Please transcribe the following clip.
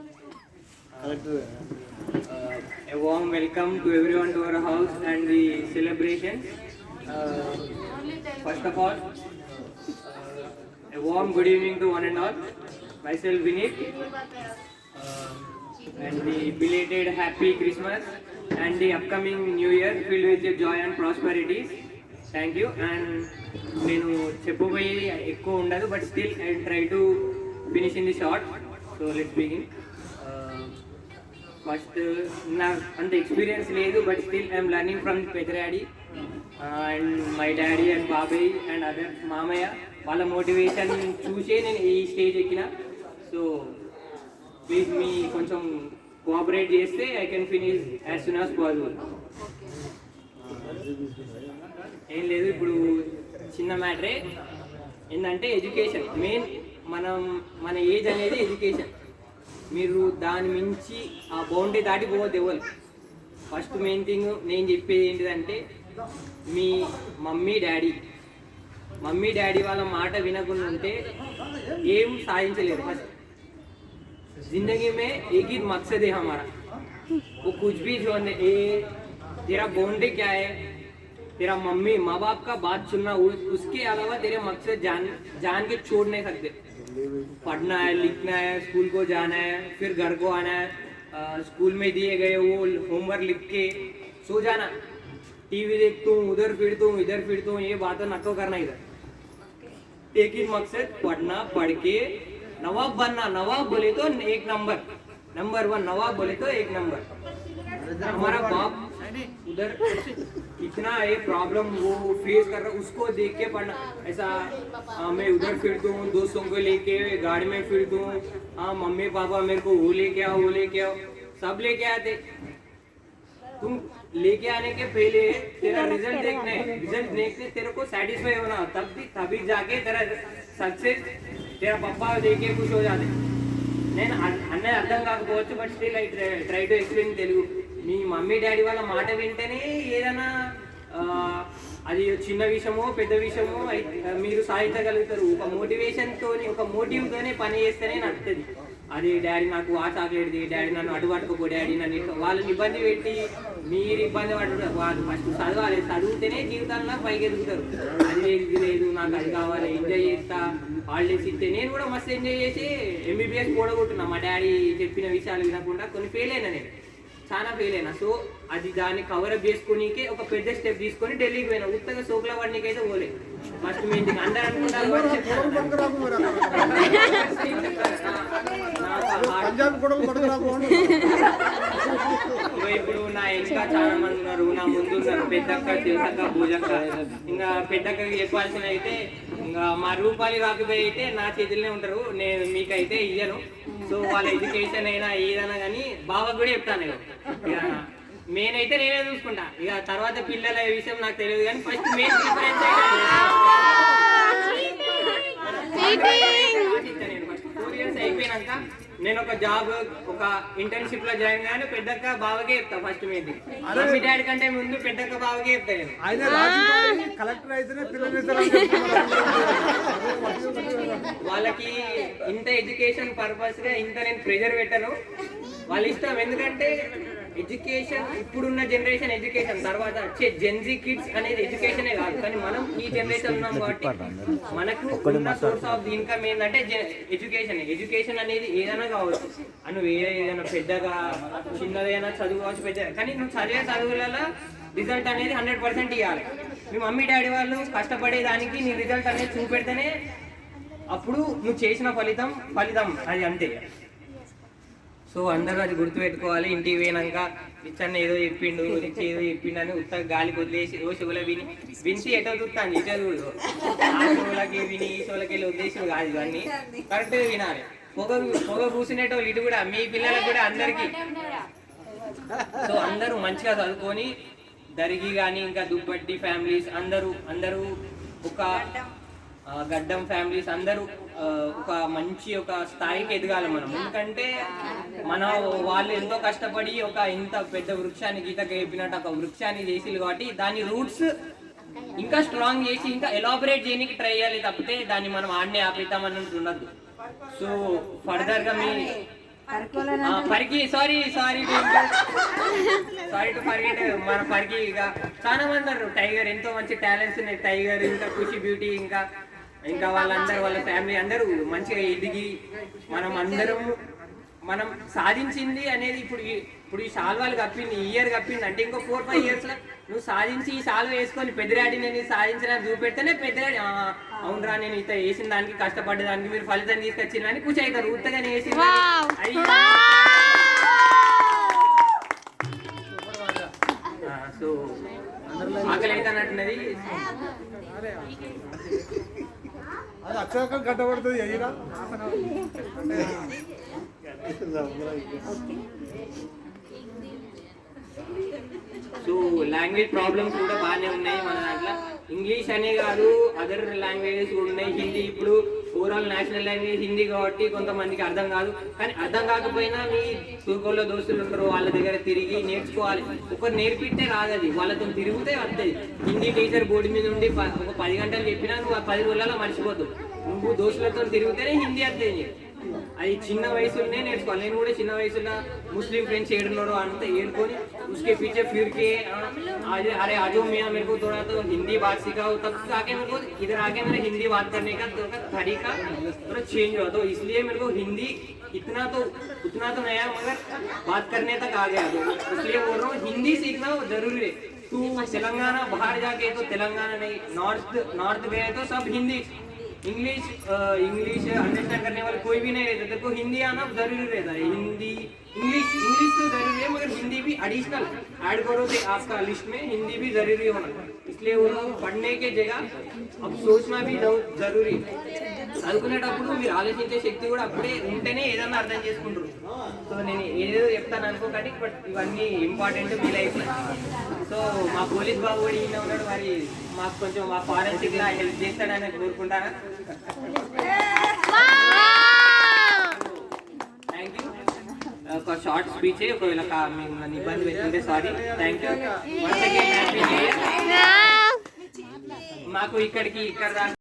A warm welcome to everyone to our house and the celebration. First of all, a warm good evening to one and all. Myself Vineet, and the belated happy Christmas and the upcoming New Year filled with joy and prosperities. Thank you. And నేను చెప్పబోయేది ఎక్కువ ఉండదు, but still I try to finish in the short. So let's begin. First నాకు అంత experience లేదు, but still I'm learning from పెద్దడాడీ and my daddy and బాబాయ్ and other మామయ్య. వాళ్ళ మోటివేషన్ చూసే నేను ఈ స్టేజ్ ఎక్కిన. సో ప్లీజ్ మీ కొంచెం కోఆపరేట్ చేస్తే I can finish as soon as possible. ఏం లేదు, ఇప్పుడు చిన్న మ్యాటరే ఏంటంటే ఎడ్యుకేషన్ మెయిన్. మన ఏజ్ అనేది ఎడ్యుకేషన్. మీరు దాని మించి ఆ బౌండరీ దాటిపోవద్దు ఎవరు. ఫస్ట్ మెయిన్ థింగ్ నేను చెప్పేది ఏంటిదంటే, మీ మమ్మీ డాడీ వాళ్ళ మాట వినకుండా ఉంటే ఏం సాధించలేరు. ఫస్ట్ जिंदगी में एक ही मकसद है हमारा, वो कुछ भी जो है तेरा बाउंड्री क्या है, तेरा मम्मी माँ बाप का बात सुनना, उसके अलावा तेरे मकसद जान के छोड़ नहीं सकते. पढ़ना है, लिखना है, स्कूल को जाना है, फिर घर को आना है, स्कूल में दिए गए वो होमवर्क लिख के सो जाना. टीवी देखता हूँ, उधर फिरता हूँ, इधर फिरता हूँ, ये बातें नको करना. इधर एक ही मकसद, पढ़ना, पढ़ के नवाब बनना. नवाब बोले तो एक नंबर 1 नवाब बोले तो एक नंबर. हमारा बाप उधर कितना ये प्रॉब्लम वो फेस कर रहा है, उसको देख के पढ़ना. ऐसा मैं उधर फिरता हूँ, दोस्तों को लेके गाड़ी में फिरता हूँ, मम्मी पापा मेरे को वो लेके आओ सब लेके आते. तुम लेके आने के पहले तेरा रिजल्ट देखने तेरे को सेटिस्फाई होना, तभी जाके तेरा सक्सेस तेरा पप्पा देखे खुश हो जाते. నేను అన్నది అర్థం కాకపోవచ్చు, but still I try to explain Telugu. Me mummy daddy వాళ్ళ మాట వింటేనే ఏదైనా అది చిన్న విషయమో పెద్ద విషయమో మీరు సాధించగలుగుతారు. ఒక మోటివేషన్తోని, ఒక మోటివ్తోనే పని చేస్తేనే నడుస్తుంది. అది డాడీ నాకు ఆ చాక్లెట్ది, డాడీ నన్ను అటు పట్టుకోపో, డాడీ నన్ను వాళ్ళని ఇబ్బంది పెట్టి మీరు ఇబ్బంది పడరు. వాళ్ళు ఫస్ట్ చదవాలి, చదివితేనే జీవితంలో పైకి ఎదుగుతారు. అది లేదు ఇది లేదు, నాకు అది కావాలి, ఎంజాయ్ చేస్తా, హాలిడేస్ ఇస్తే. నేను కూడా మస్తు ఎంజాయ్ చేసి ఎంబీబీఎస్ కూడగొట్టున్నా. మా డాడీ చెప్పిన విషయాలు వినకుండా కొన్ని ఫెయిల్ అయినా, నేను చాలా ఫెయిల్ అయినా. సో అది దాన్ని కవరప్ చేసుకోనీకే ఒక పెద్ద స్టెప్ తీసుకొని ఢిల్లీకి పోయినా. ఉత్తగా సోకుల వాడికి అయితే పోలేదు. ఫస్ట్ మెయిన్ థింగ్ అందరూ అనుకుంటారు ఇప్పుడు నా ఇంకా చాలా మంది ఉన్నారు, నా ముందు ఉన్నారు. పెద్దక్క, తెలుసక్క, పూజక్క. ఇంకా పెద్దక్కకి చెప్పాల్సిన అయితే ఇంకా మా రూపాయలు రాకపోయి అయితే నా చేతుల్లోనే ఉంటారు. నేను మీకైతే ఇయ్యను. సో వాళ్ళ ఎడ్యుకేషన్ అయినా ఏదైనా కానీ బావకు కూడా చెప్తాను. ఇక మెయిన్ అయితే నేనే చూసుకుంటా. ఇక తర్వాత పిల్లల విషయం నాకు తెలియదు, కానీ ఫస్ట్ మెయిన్ ప్రిఫరెన్స్ నేను ఫస్ట్ 4 years అయిపోయినాక నేను ఒక జాబ్, ఒక ఇంటర్న్షిప్ లో జాయిన్ కానీ పెద్దక్క బావకే చెప్తా. ఫస్ట్ మీది మమ్మీ డాడీ కంటే ముందు పెద్దక్క బావకే చెప్తా నేను. వాళ్ళకి ఇంత ఎడ్యుకేషన్ పర్పస్ గా ఇంత నేను ప్రెజర్ పెట్టను, వాళ్ళ ఇష్టం. ఎందుకంటే ఎడ్యుకేషన్ ఇప్పుడున్న జనరేషన్ ఎడ్యుకేషన్, తర్వాత వచ్చే జెన్జీ కిడ్స్ అనేది ఎడ్యుకేషనే కాదు. కానీ మనం ఈ జనరేషన్ ఉన్నాం కాబట్టి మనకు ఉన్న సోర్స్ ఆఫ్ ఇన్కమ్ ఏంటంటే ఎడ్యుకేషన్ అనేది ఏదైనా కావచ్చు. నువ్వు ఏదైనా పెద్దగా చిన్నదైనా చదువుకోవచ్చు, పెద్ద, కానీ నువ్వు చదివే చదువులలో రిజల్ట్ అనేది 100% ఇవ్వాలి. మీ మమ్మీ డాడీ వాళ్ళు కష్టపడేదానికి నీ రిజల్ట్ అనేది చూపెడితేనే అప్పుడు నువ్వు చేసిన ఫలితం అది అంతే. సో అందరూ అది గుర్తుపెట్టుకోవాలి. ఇంటికి పోయినాక ఇచ్చన్న ఏదో చెప్పిండు అని ఉత్తగా గాలికి వదిలేసి ఓ చెవుల వినిసి ఎటో చూస్తాను, ఇటో చూడు. ఆ చెవులకి విని ఈ చెవులకి వెళ్ళి వదిలేసి కాదు, ఇవన్నీ కరెక్ట్గా వినాలి. పొగ కూర్చునేటోళ్ళు ఇటు కూడా మీ పిల్లలకు కూడా అందరికీ. సో అందరూ మంచిగా చదువుకొని దరిగి కానీ ఇంకా దుప్పట్టి ఫ్యామిలీస్ అందరూ ఒక గడ్డం ఫ్యామిలీస్ అందరూ ఒక మంచి ఒక స్థాయికి ఎదగాలి మనం. ఎందుకంటే వాళ్ళు ఎంతో కష్టపడి ఒక ఇంత పెద్ద వృక్షాన్ని గీతకు వేపినట్టు ఒక వృక్షాన్ని చేసిరు కాబట్టి దాని రూట్స్ ఇంకా స్ట్రాంగ్ చేసి ఇంకా ఎలాబరేట్ చేయడానికి ట్రై చేయాలి తప్పితే దాన్ని మనం ఆడనే ఆపేద్దామన్నట్టు ఉండద్దు. సో ఫర్దర్గా పరికి సారీ టు ఫర్గెట్ మన పరికి ఇక చాలా మంది ఉన్నారు. టైగర్ ఎంతో మంచి టాలెంట్స్ ఉన్నాయి. టైగర్ ఇంకా ఖుషి బ్యూటీ ఇంకా వాళ్ళందరూ వాళ్ళ ఫ్యామిలీ అందరూ మంచిగా ఎదిగి మనం సాధించింది అనేది ఇప్పుడు ఈ శాల్వాలు కప్పింది, ఈ ఇయర్ కప్పింది అంటే ఇంకో 4-5 years లో నువ్వు సాధించి ఈ శాల్వ వేసుకొని పెద్దరాడి నేను సాధించడానికి చూపెడితేనే పెద్దరాడి అవునరా నేను ఇంత వేసిన దానికి కష్టపడ్డదానికి మీరు ఫలితం తీసుకొచ్చిన అని కూర్చో అవుతారు. ఉత్తగానే వేసి సో ఆకలి అయితే అన్నట్టున్నది. కట్టబడుతుంది సో లాంగ్వేజ్ ప్రాబ్లమ్స్ కూడా బాగానే ఉన్నాయి మన దాంట్లో. ఇంగ్లీష్ అనే కాదు, అదర్ లాంగ్వేజెస్ కూడా ఉన్నాయి. హిందీ ఇప్పుడు ఓవరాల్ నేషనల్ లాంగ్వేజ్ హిందీ కాబట్టి కొంతమందికి అర్థం కాదు. కానీ అర్థం కాకపోయినా మీ తూర్కోల్లో దోస్తులు ఉంటారు, వాళ్ళ దగ్గర తిరిగి నేర్చుకోవాలి. ఒకరు నేర్పిస్తే రాదు, అది వాళ్ళతో తిరిగితే వస్తుంది. హిందీ టీచర్ బోర్డు మీద ఉండి ఒక 10 గంటలు చెప్పినా నువ్వు 10 రోజులలో మర్చిపోతావు. నువ్వు దోస్తులతో తిరిగితేనే హిందీ వస్తుంది. అది చిన్న వయసులోనే నేర్చుకోవాలి. నేను కూడా చిన్న వయసులో मुस्लिम फ्रेंड्स ఏడున్నారో అంతా ఏడుకొని उसके पीछे फिर के अरे आजो मियाँ मेरे को थोड़ा तो हिंदी बात सिखाओ, तब आके मेरे को इधर आके मेरा हिंदी बात करने का तरीका थोड़ा चेंज हुआ. तो इसलिए मेरे को हिंदी उतना तो नया मगर बात करने तक आ गया. तो इसलिए बोल रहा हूँ हिंदी सीखना जरूरी है. तू तेलंगाना बाहर जाके तो तेलंगाना नहीं, नॉर्थ गए तो सब हिंदी. इंग्लिश अंडरस्टैंड करने वाले कोई भी नहीं रहता. तेरे को हिंदी आना जरूरी रहता है. इंग्लिश तो जरूरी है मगर हिंदी भी एडिशनल ऐड करो तो आपका लिस्ट में हिंदी भी जरूरी होना. इसलिए वो पढ़ने के जगह अब सोचना भी जरूरी. చదువుకునేటప్పుడు మీరు ఆలోచించే శక్తి కూడా అప్పుడే ఉంటేనే ఏదన్నా అర్థం చేసుకుంటారు. సో నేను ఏదో చెప్తాను అనుకోకండి, బట్ ఇవన్నీ ఇంపార్టెంట్ మీ లైఫ్లో. సో మా పోలీస్ బాబు కూడా ఈయన ఉన్నాడు, మరి మాకు కొంచెం మా ఫారెన్సిక్లా హెల్ప్ చేస్తాడని కోరుకుంటాను. Thank you. ఒక షార్ట్ స్పీచ్ ఒకవేళ మీకు నన్ను ఇబ్బంది పెట్టింటే సారీ. Thank you. మాకు ఇక్కడ